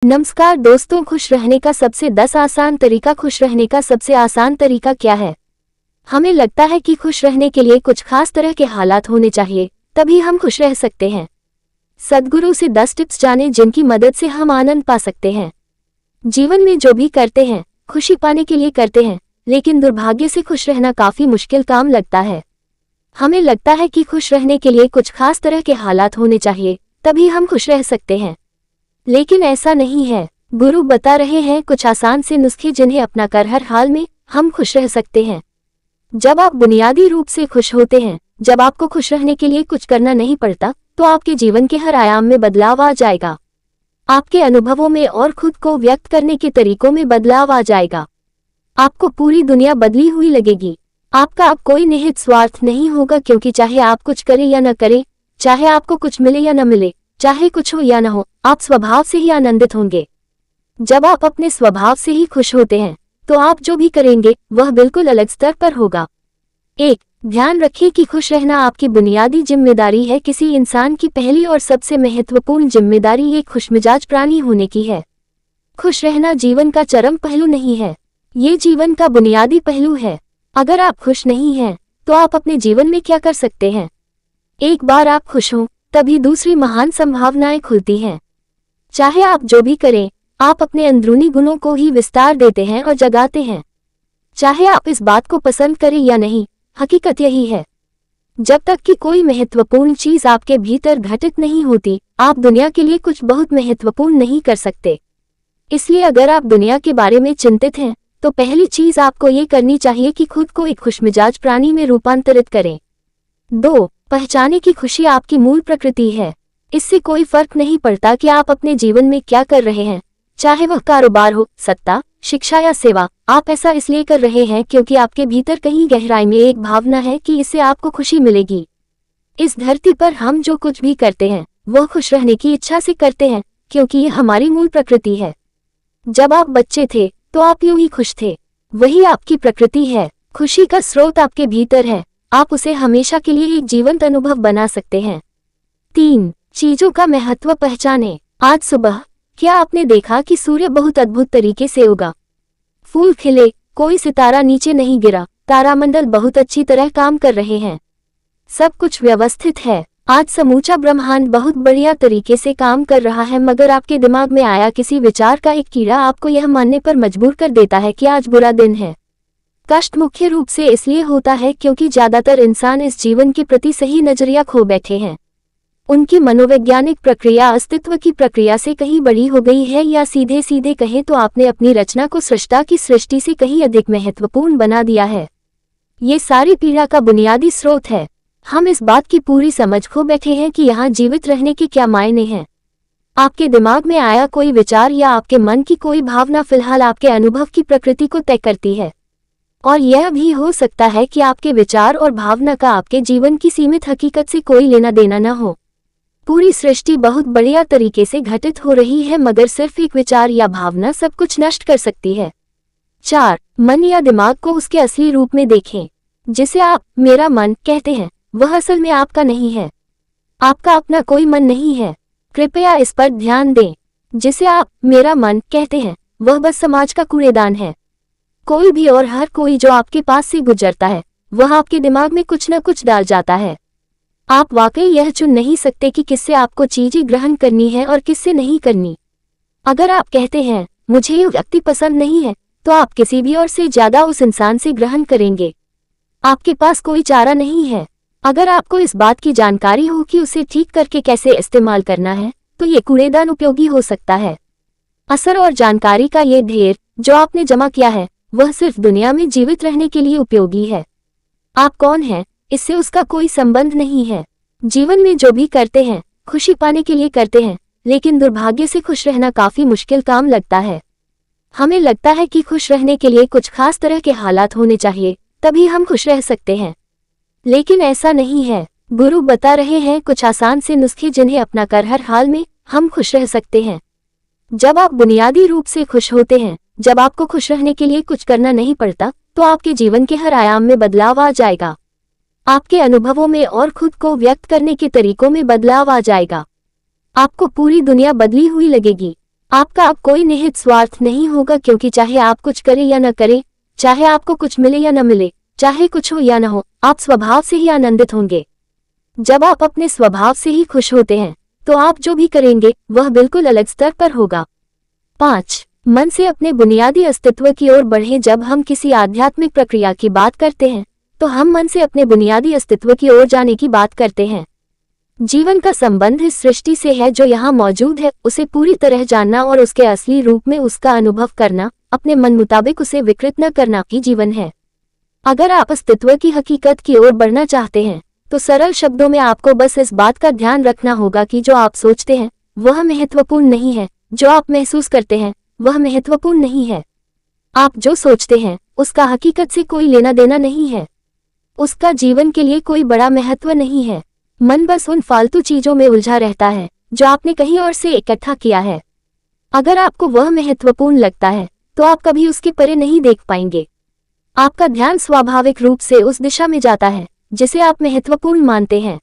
नमस्कार दोस्तों, खुश रहने का सबसे 10 आसान तरीका। खुश रहने का सबसे आसान तरीका क्या है? हमें लगता है कि खुश रहने के लिए कुछ खास तरह के हालात होने चाहिए, तभी हम खुश रह सकते हैं। सद्गुरु से 10 टिप्स जानें जिनकी मदद से हम आनंद पा सकते हैं। जीवन में जो भी करते हैं, खुशी पाने के लिए करते हैं, लेकिन दुर्भाग्य से खुश रहना काफी मुश्किल काम लगता है। हमें लगता है कि खुश रहने के लिए कुछ खास तरह के हालात होने चाहिए, तभी हम खुश रह सकते हैं, लेकिन ऐसा नहीं है। गुरु बता रहे हैं कुछ आसान से नुस्खे जिन्हें अपनाकर हर हाल में हम खुश रह सकते हैं। जब आप बुनियादी रूप से खुश होते हैं, जब आपको खुश रहने के लिए कुछ करना नहीं पड़ता, तो आपके जीवन के हर आयाम में बदलाव आ जाएगा। आपके अनुभवों में और खुद को व्यक्त करने के तरीकों में बदलाव आ जाएगा। आपको पूरी दुनिया बदली हुई लगेगी। आपका अब कोई निहित स्वार्थ नहीं होगा, क्योंकि चाहे आप कुछ करें या न करें, चाहे आपको कुछ मिले या न मिले, चाहे कुछ हो या न हो, आप स्वभाव से ही आनंदित होंगे। जब आप अपने स्वभाव से ही खुश होते हैं, तो आप जो भी करेंगे वह बिल्कुल अलग स्तर पर होगा। 1. ध्यान रखें कि खुश रहना आपकी बुनियादी जिम्मेदारी है। किसी इंसान की पहली और सबसे महत्वपूर्ण जिम्मेदारी एक खुशमिजाज प्राणी होने की है। खुश रहना जीवन का चरम पहलू नहीं है, ये जीवन का बुनियादी पहलू है। अगर आप खुश नहीं हैं, तो आप अपने जीवन में क्या कर सकते हैं? एक बार आप खुश हों, तभी दूसरी महान संभावनाएं खुलती हैं। चाहे आप जो भी करें, आप अपने अंदरूनी गुणों को ही विस्तार देते हैं और जगाते हैं। चाहे आप इस बात को पसंद करें या नहीं, हकीकत यही है। जब तक कि कोई महत्वपूर्ण चीज आपके भीतर घटित नहीं होती, आप दुनिया के लिए कुछ बहुत महत्वपूर्ण नहीं कर सकते। इसलिए अगर आप दुनिया के बारे में चिंतित हैं, तो पहली चीज आपको ये करनी चाहिए कि खुद को एक खुशमिजाज प्राणी में रूपांतरित करें। 2. पहचाने कि खुशी आपकी मूल प्रकृति है। इससे कोई फर्क नहीं पड़ता कि आप अपने जीवन में क्या कर रहे हैं, चाहे वह कारोबार हो, सत्ता, शिक्षा या सेवा। आप ऐसा इसलिए कर रहे हैं क्योंकि आपके भीतर कहीं गहराई में एक भावना है कि इससे आपको खुशी मिलेगी। इस धरती पर हम जो कुछ भी करते हैं, वह खुश रहने की इच्छा से करते हैं, क्योंकि ये हमारी मूल प्रकृति है। जब आप बच्चे थे, तो आप यूं ही खुश थे। वही आपकी प्रकृति है। खुशी का स्रोत आपके भीतर है। आप उसे हमेशा के लिए एक जीवंत अनुभव बना सकते हैं। 3. चीजों का महत्व पहचानें। आज सुबह क्या आपने देखा कि सूर्य बहुत अद्भुत तरीके से उगा? फूल खिले, कोई सितारा नीचे नहीं गिरा, तारामंडल बहुत अच्छी तरह काम कर रहे हैं। सब कुछ व्यवस्थित है। आज समूचा ब्रह्मांड बहुत बढ़िया तरीके से काम कर रहा है, मगर आपके दिमाग में आया किसी विचार का एक कीड़ा आपको यह मानने पर मजबूर कर देता है कि आज बुरा दिन है। कष्ट मुख्य रूप से इसलिए होता है क्योंकि ज्यादातर इंसान इस जीवन के प्रति सही नजरिया खो बैठे हैं। उनकी मनोवैज्ञानिक प्रक्रिया अस्तित्व की प्रक्रिया से कहीं बड़ी हो गई है, या सीधे सीधे कहें तो आपने अपनी रचना को सृष्टा की सृष्टि से कहीं अधिक महत्वपूर्ण बना दिया है। ये सारी पीड़ा का बुनियादी स्रोत है। हम इस बात की पूरी समझ खो बैठे हैं कि यहाँ जीवित रहने के क्या मायने हैं। आपके दिमाग में आया कोई विचार या आपके मन की कोई भावना फिलहाल आपके अनुभव की प्रकृति को तय करती है। और यह भी हो सकता है कि आपके विचार और भावना का आपके जीवन की सीमित हकीकत से कोई लेना देना न हो। पूरी सृष्टि बहुत बढ़िया तरीके से घटित हो रही है, मगर सिर्फ एक विचार या भावना सब कुछ नष्ट कर सकती है। 4. मन या दिमाग को उसके असली रूप में देखें। जिसे आप मेरा मन कहते हैं, वह असल में आपका नहीं है। आपका अपना कोई मन नहीं है। कृपया इस पर ध्यान दें। जिसे आप मेरा मन कहते हैं, वह बस समाज का कूड़ेदान है। कोई भी और हर कोई जो आपके पास से गुजरता है, वह आपके दिमाग में कुछ न कुछ डाल जाता है। आप वाकई यह चुन नहीं सकते कि किससे आपको चीजें ग्रहण करनी है और किससे नहीं करनी। अगर आप कहते हैं मुझे ये व्यक्ति पसंद नहीं है, तो आप किसी भी और से ज्यादा उस इंसान से ग्रहण करेंगे। आपके पास कोई चारा नहीं है। अगर आपको इस बात की जानकारी हो कि उसे ठीक करके कैसे इस्तेमाल करना है, तो ये कूड़ेदान उपयोगी हो सकता है। असर और जानकारी का ये ढेर जो आपने जमा किया है, वह सिर्फ दुनिया में जीवित रहने के लिए उपयोगी है। आप कौन हैं, इससे उसका कोई संबंध नहीं है। जीवन में जो भी करते हैं, खुशी पाने के लिए करते हैं, लेकिन दुर्भाग्य से खुश रहना काफी मुश्किल काम लगता है। हमें लगता है कि खुश रहने के लिए कुछ खास तरह के हालात होने चाहिए, तभी हम खुश रह सकते हैं, लेकिन ऐसा नहीं है। गुरु बता रहे हैं कुछ आसान से नुस्खे जिन्हें अपनाकर हर हाल में हम खुश रह सकते हैं। जब आप बुनियादी रूप से खुश होते हैं, जब आपको खुश रहने के लिए कुछ करना नहीं पड़ता, तो आपके जीवन के हर आयाम में बदलाव आ जाएगा। आपके अनुभवों में और खुद को व्यक्त करने के तरीकों में बदलाव आ जाएगा। आपको पूरी दुनिया बदली हुई लगेगी। आपका अब कोई निहित स्वार्थ नहीं होगा, क्योंकि चाहे आप कुछ करें या न करें, चाहे आपको कुछ मिले या न मिले, चाहे कुछ हो या न हो, आप स्वभाव से ही आनंदित होंगे। जब आप अपने स्वभाव से ही खुश होते हैं तो आप जो भी करेंगे वह बिल्कुल अलग स्तर पर होगा। 5. मन से अपने बुनियादी अस्तित्व की ओर बढ़ें। जब हम किसी आध्यात्मिक प्रक्रिया की बात करते हैं तो हम मन से अपने बुनियादी अस्तित्व की ओर जाने की बात करते हैं। जीवन का संबंध इस सृष्टि से है जो यहाँ मौजूद है, उसे पूरी तरह जानना और उसके असली रूप में उसका अनुभव करना, अपने मन मुताबिक उसे विकृत न करना ही जीवन है। अगर आप अस्तित्व की हकीकत की ओर बढ़ना चाहते हैं तो सरल शब्दों में आपको बस इस बात का ध्यान रखना होगा कि जो आप सोचते हैं वह महत्वपूर्ण नहीं है, जो आप महसूस करते हैं वह महत्वपूर्ण नहीं है। आप जो सोचते हैं उसका हकीकत से कोई लेना देना नहीं है, उसका जीवन के लिए कोई बड़ा महत्व नहीं है। मन बस उन फालतू चीजों में उलझा रहता है जो आपने कहीं और से इकट्ठा किया है। अगर आपको वह महत्वपूर्ण लगता है तो आप कभी उसके परे नहीं देख पाएंगे। आपका ध्यान स्वाभाविक रूप से उस दिशा में जाता है जिसे आप महत्वपूर्ण मानते हैं।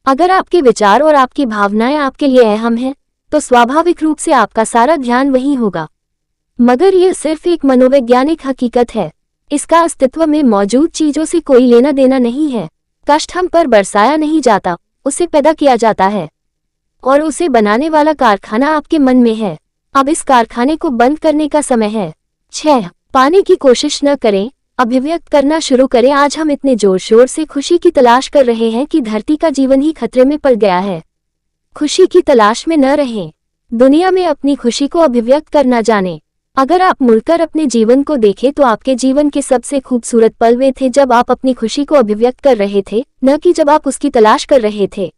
अगर आपके विचार और आपकी भावनाएं आपके लिए अहम हैं, तो स्वाभाविक रूप से आपका सारा ध्यान वहीं होगा। मगर यह सिर्फ एक मनोवैज्ञानिक हकीकत है, इसका अस्तित्व में मौजूद चीजों से कोई लेना देना नहीं है। कष्ट हम पर बरसाया नहीं जाता, उसे पैदा किया जाता है और उसे बनाने वाला कारखाना आपके मन में है। अब इस कारखाने को बंद करने का समय है। 6. पाने की कोशिश न करें, अभिव्यक्त करना शुरू करें। आज हम इतने जोर शोर से खुशी की तलाश कर रहे हैं कि धरती का जीवन ही खतरे में पड़ गया है। खुशी की तलाश में न रहें, दुनिया में अपनी खुशी को अभिव्यक्त करना जानें। अगर आप मुड़कर अपने जीवन को देखें तो आपके जीवन के सबसे खूबसूरत पल वे थे जब आप अपनी खुशी को अभिव्यक्त कर रहे थे, न कि जब आप उसकी तलाश कर रहे थे।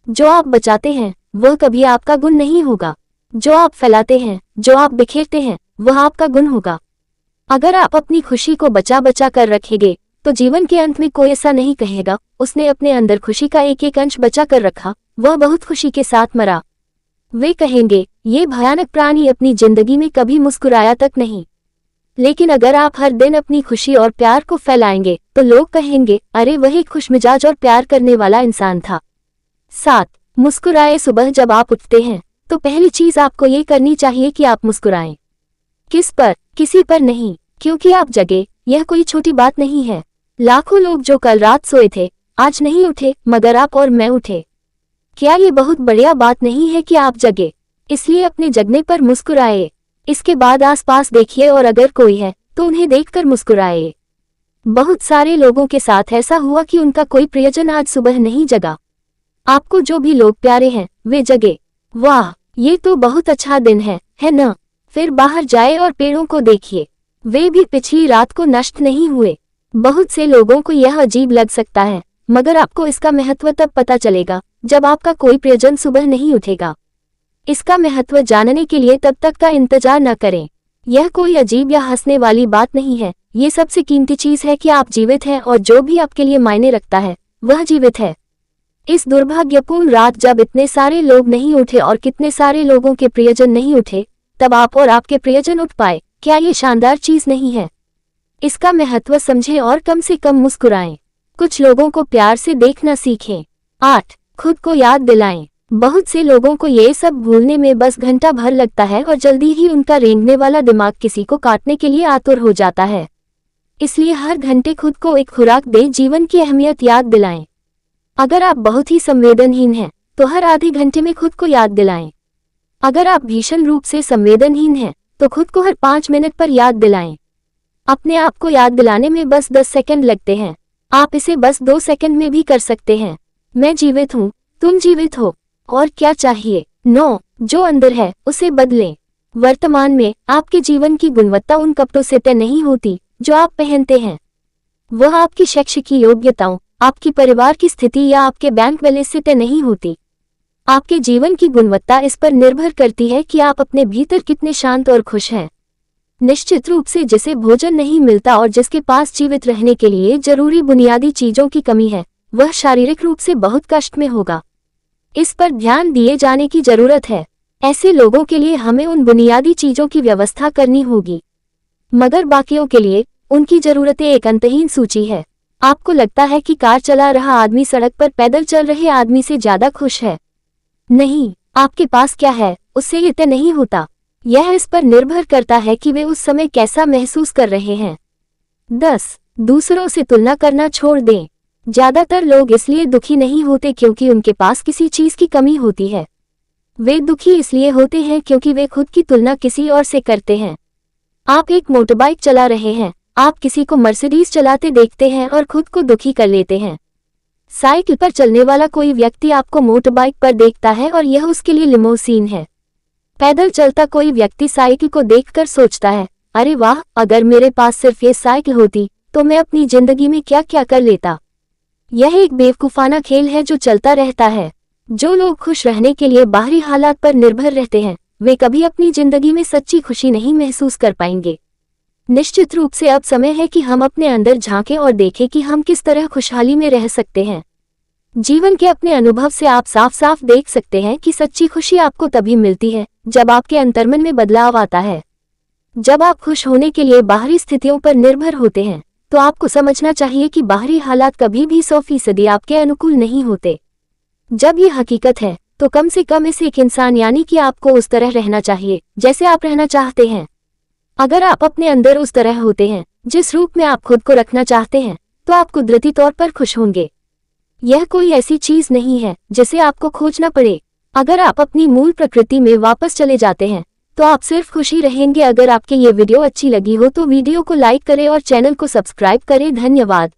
जो आप बचाते हैं वह कभी आपका गुण नहीं होगा, जो आप फैलाते हैं, जो आप बिखेरते हैं, वह आपका गुण होगा। अगर आप अपनी खुशी को बचा बचा कर रखेंगे तो जीवन के अंत में कोई ऐसा नहीं कहेगा उसने अपने अंदर खुशी का एक एक अंश बचा कर रखा, वह बहुत खुशी के साथ मरा। वे कहेंगे ये भयानक प्राणी अपनी जिंदगी में कभी मुस्कुराया तक नहीं। लेकिन अगर आप हर दिन अपनी खुशी और प्यार को फैलाएंगे तो लोग कहेंगे अरे वह एक खुशमिजाज और प्यार करने वाला इंसान था। 7. मुस्कुराए। सुबह जब आप उठते हैं तो पहली चीज आपको ये करनी चाहिए कि आप मुस्कुराएं। किस पर? किसी पर नहीं, क्योंकि आप जगे, यह कोई छोटी बात नहीं है। लाखों लोग जो कल रात सोए थे आज नहीं उठे, मगर आप और मैं उठे। क्या ये बहुत बढ़िया बात नहीं है कि आप जगे? इसलिए अपने जगने पर मुस्कुराए। इसके बाद आसपास देखिए और अगर कोई है तो उन्हें देखकर मुस्कुराए। बहुत सारे लोगों के साथ ऐसा हुआ कि उनका कोई प्रियजन आज सुबह नहीं जगा। आपको जो भी लोग प्यारे हैं वे जगे। वाह, ये तो बहुत अच्छा दिन है न? फिर बाहर जाए और पेड़ों को देखिए, वे भी पिछली रात को नष्ट नहीं हुए। बहुत से लोगों को यह अजीब लग सकता है, मगर आपको इसका महत्व तब पता चलेगा जब आपका कोई प्रियजन सुबह नहीं उठेगा। इसका महत्व जानने के लिए तब तक का इंतजार न करें। यह कोई अजीब या हंसने वाली बात नहीं है, ये सबसे कीमती चीज है कि आप जीवित हैं और जो भी आपके लिए मायने रखता है वह जीवित है। इस दुर्भाग्यपूर्ण रात जब इतने सारे लोग नहीं उठे और कितने सारे लोगों के प्रियजन नहीं उठे, तब आप और आपके प्रियजन उठ पाए। क्या ये शानदार चीज नहीं है? इसका महत्व समझें और कम से कम मुस्कुराएं। कुछ लोगों को प्यार से देखना सीखें। 8. खुद को याद दिलाएं। बहुत से लोगों को ये सब भूलने में बस घंटा भर लगता है और जल्दी ही उनका रेंगने वाला दिमाग किसी को काटने के लिए आतुर हो जाता है। इसलिए हर घंटे खुद को एक खुराक दे जीवन की अहमियत याद दिलाएं। अगर आप बहुत ही संवेदनहीन हैं तो हर आधे घंटे में खुद को याद दिलाएं। अगर आप भीषण रूप से संवेदनहीन हैं तो खुद को हर 5 मिनट पर याद दिलाएं। अपने आप को याद दिलाने में बस 10 सेकंड लगते हैं, आप इसे बस 2 सेकंड में भी कर सकते हैं। मैं जीवित हूँ, तुम जीवित हो, और क्या चाहिए? 9. जो अंदर है उसे बदलें। वर्तमान में आपके जीवन की गुणवत्ता उन कपड़ों से तय नहीं होती जो आप पहनते हैं, वह आपकी शैक्षिक योग्यताओं, आपकी परिवार की स्थिति या आपके बैंक बैलेंस से तय नहीं होती। आपके जीवन की गुणवत्ता इस पर निर्भर करती है कि आप अपने भीतर कितने शांत और खुश हैं। निश्चित रूप से जिसे भोजन नहीं मिलता और जिसके पास जीवित रहने के लिए जरूरी बुनियादी चीजों की कमी है, वह शारीरिक रूप से बहुत कष्ट में होगा। इस पर ध्यान दिए जाने की जरूरत है। ऐसे लोगों के लिए हमें उन बुनियादी चीजों की व्यवस्था करनी होगी, मगर बाकियों के लिए उनकी जरूरतें एक अंतहीन सूची है। आपको लगता है कि कार चला रहा आदमी सड़क पर पैदल चल रहे आदमी से ज्यादा खुश है। नहीं, आपके पास क्या है उससे ये तय नहीं होता। यह इस पर निर्भर करता है कि वे उस समय कैसा महसूस कर रहे हैं। 10. दूसरों से तुलना करना छोड़ दें। ज्यादातर लोग इसलिए दुखी नहीं होते क्योंकि उनके पास किसी चीज की कमी होती है। वे दुखी इसलिए होते हैं क्योंकि वे खुद की तुलना किसी और से करते हैं। आप एक मोटरबाइक चला रहे हैं, आप किसी को मर्सिडीज चलाते देखते हैं और खुद को दुखी कर लेते हैं। साइकिल पर चलने वाला कोई व्यक्ति आपको मोटरबाइक पर देखता है और यह उसके लिए लिमोसीन है। पैदल चलता कोई व्यक्ति साइकिल को देखकर सोचता है, अरे वाह, अगर मेरे पास सिर्फ ये साइकिल होती तो मैं अपनी जिंदगी में क्या क्या कर लेता। यह एक बेवकूफाना खेल है जो चलता रहता है। जो लोग खुश रहने के लिए बाहरी हालात पर निर्भर रहते हैं, वे कभी अपनी जिंदगी में सच्ची खुशी नहीं महसूस कर पाएंगे। निश्चित रूप से अब समय है कि हम अपने अंदर झांकें और देखें कि हम किस तरह खुशहाली में रह सकते हैं। जीवन के अपने अनुभव से आप साफ साफ देख सकते हैं कि सच्ची खुशी आपको तभी मिलती है जब आपके अंतर्मन में बदलाव आता है। जब आप खुश होने के लिए बाहरी स्थितियों पर निर्भर होते हैं, तो आपको समझना चाहिए कि बाहरी हालात कभी भी 100% आपके अनुकूल नहीं होते। जब ये हकीकत है, तो कम से कम इस एक इंसान यानी कि आपको उस तरह रहना चाहिए जैसे आप रहना चाहते हैं। अगर आप अपने अंदर उस तरह होते हैं जिस रूप में आप खुद को रखना चाहते हैं, तो आप कुदरती तौर पर खुश होंगे। यह कोई ऐसी चीज नहीं है जिसे आपको खोजना पड़े। अगर आप अपनी मूल प्रकृति में वापस चले जाते हैं, तो आप सिर्फ खुश ही रहेंगे। अगर आपके ये वीडियो अच्छी लगी हो तो वीडियो को लाइक करें और चैनल को सब्सक्राइब करें। धन्यवाद।